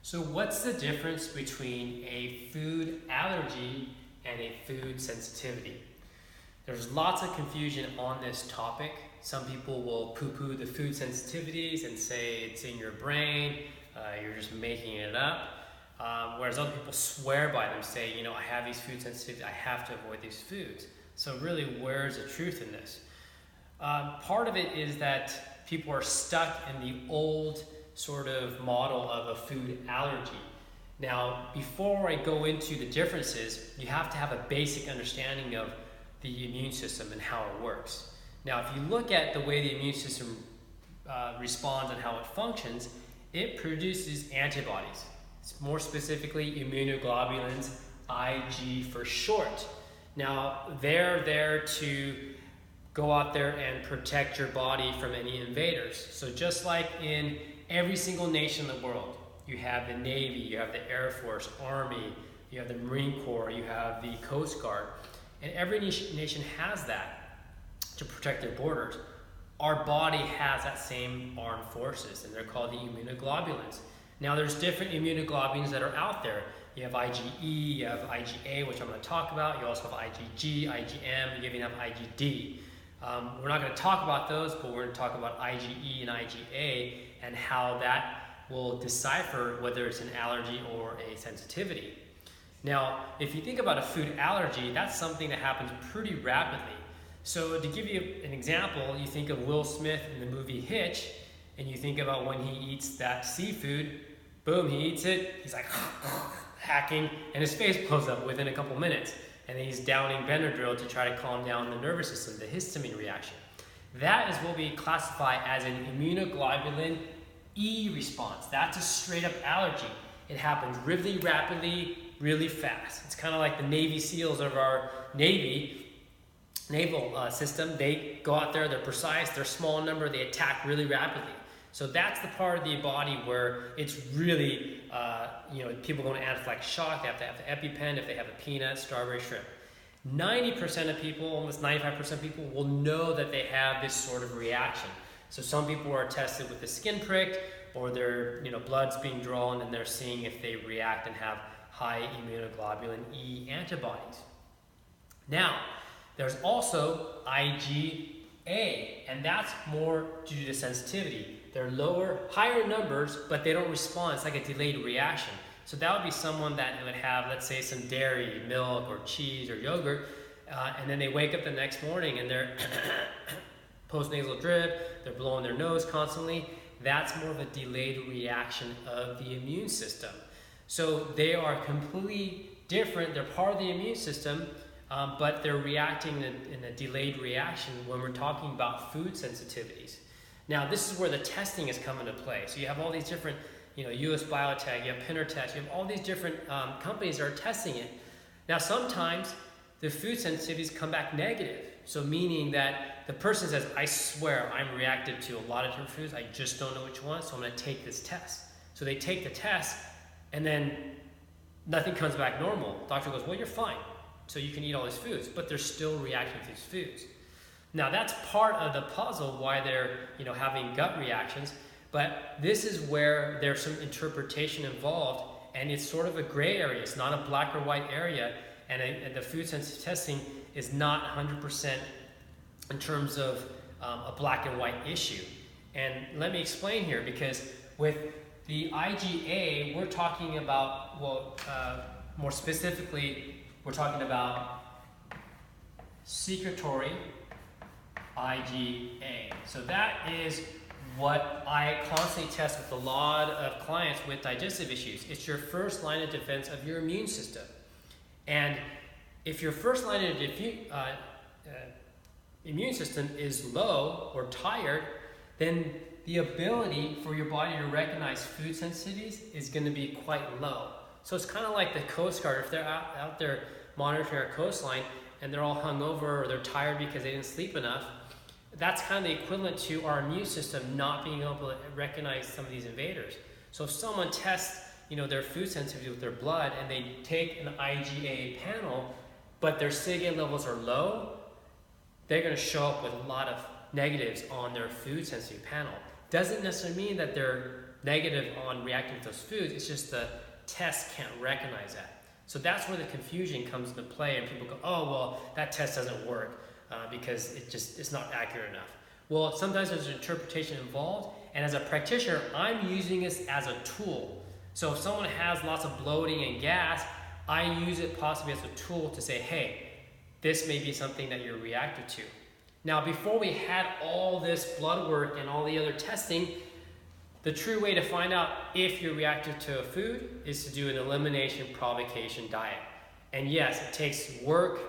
So what's the difference between a food allergy and a food sensitivity? There's lots of confusion on this topic. Some people will poo-poo the food sensitivities and say it's in your brain, you're just making it up. Whereas other people swear by them, say, I have these food sensitivities, I have to avoid these foods. So really, where's the truth in this? Part of it is that people are stuck in the old sort of model of a food allergy. Now, before I go into the differences, you have to have a basic understanding of the immune system and how it works. Now, if you look at the way the immune system responds and how it functions, it produces antibodies. More specifically, immunoglobulins, Ig for short. Now, they're there to go out there and protect your body from any invaders. So just like in every single nation in the world, you have the Navy, you have the Air Force, Army, you have the Marine Corps, you have the Coast Guard, and every nation has that to protect their borders. Our body has that same armed forces, and they're called the immunoglobulins. Now, there's different immunoglobulins that are out there. You have IgE, you have IgA, which I'm going to talk about. You also have IgG, IgM, you even have IgD. We're not going to talk about those, but we're going to talk about IgE and IgA and how that will decipher whether it's an allergy or a sensitivity. Now, if you think about a food allergy, that's something that happens pretty rapidly. So to give you an example, you think of Will Smith in the movie Hitch, and you think about when he eats that seafood, boom, he eats it, he's like hacking, and his face blows up within a couple minutes. And then he's downing Benadryl to try to calm down the nervous system, the histamine reaction. That is what we classify as an immunoglobulin E response. That's a straight up allergy. It happens really rapidly, really fast. It's kind of like the Navy SEALs of our naval system. They go out there, they're precise, they're small in number, they attack really rapidly. So that's the part of the body where it's really, people go into anaphylactic shock. They have to have the EpiPen if they have a peanut, strawberry, shrimp. 90% of people, almost 95% of people will know that they have this sort of reaction. So some people are tested with the skin prick, or their blood's being drawn and they're seeing if they react and have high immunoglobulin E antibodies. Now, there's also IgA, and that's more due to sensitivity. They're higher numbers, but they don't respond. It's like a delayed reaction. So that would be someone that would have, let's say, some dairy, milk, or cheese, or yogurt, and then they wake up the next morning and they're postnasal drip, they're blowing their nose constantly. That's more of a delayed reaction of the immune system. So they are completely different. They're part of the immune system, but they're reacting in a delayed reaction when we're talking about food sensitivities. Now, this is where the testing has come into play. So you have all these different, US Biotech, you have Pintertest, you have all these different companies that are testing it. Now, sometimes the food sensitivities come back negative. So meaning that the person says, I swear I'm reactive to a lot of different foods, I just don't know which one, so I'm going to take this test. So they take the test, and then nothing comes back normal. The doctor goes, well, you're fine, so you can eat all these foods, but they're still reacting to these foods. Now, that's part of the puzzle why they're having gut reactions, but this is where there's some interpretation involved, and it's sort of a gray area. It's not a black or white area, and the food sensitive testing is not 100% in terms of a black and white issue. And let me explain here, because with the IgA, we're talking about, more specifically, we're talking about secretory IgA. So that is what I constantly test with a lot of clients with digestive issues. It's your first line of defense of your immune system. And if your first line of immune system is low or tired, then the ability for your body to recognize food sensitivities is going to be quite low. So it's kind of like the Coast Guard. If they're out there monitoring our coastline and they're all hungover or they're tired because they didn't sleep enough, that's kind of the equivalent to our immune system not being able to recognize some of these invaders. So if someone tests, their food sensitivity with their blood and they take an IgA panel, but their SIGA levels are low, they're going to show up with a lot of negatives on their food sensitivity panel. Doesn't necessarily mean that they're negative on reacting to those foods. It's just the test can't recognize that. So that's where the confusion comes into play, and people go, oh, well, that test doesn't work because it's not accurate enough. Well, sometimes there's an interpretation involved, and as a practitioner, I'm using this as a tool. So if someone has lots of bloating and gas, I use it possibly as a tool to say, hey, this may be something that you're reactive to. Now, before we had all this blood work and all the other testing, the true way to find out if you're reactive to a food is to do an elimination provocation diet. And yes, it takes work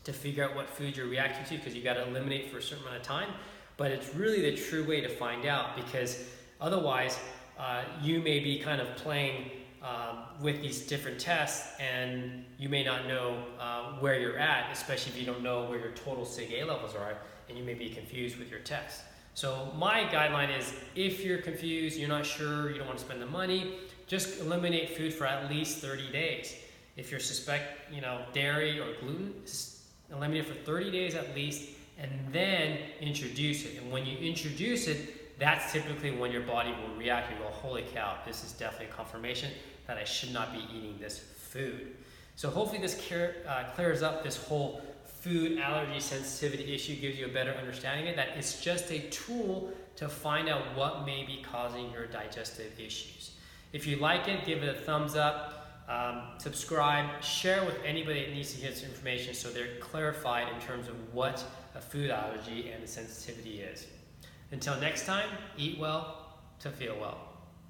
to figure out what food you're reactive to because you got to eliminate for a certain amount of time, but it's really the true way to find out, because otherwise you may be kind of playing with these different tests and you may not know where you're at, especially if you don't know where your total SIG-A levels are, and you may be confused with your test. So my guideline is, if you're confused, you're not sure, you don't want to spend the money, just eliminate food for at least 30 days. If you suspect, dairy or gluten, eliminate it for 30 days at least, and then introduce it. And when you introduce it, that's typically when your body will react and go, holy cow, this is definitely a confirmation that I should not be eating this food. So hopefully this clears up this whole food allergy sensitivity issue, gives you a better understanding of that. It's just a tool to find out what may be causing your digestive issues. If you like it, give it a thumbs up, subscribe, share with anybody that needs to hear this information so they're clarified in terms of what a food allergy and the sensitivity is. Until next time, eat well to feel well.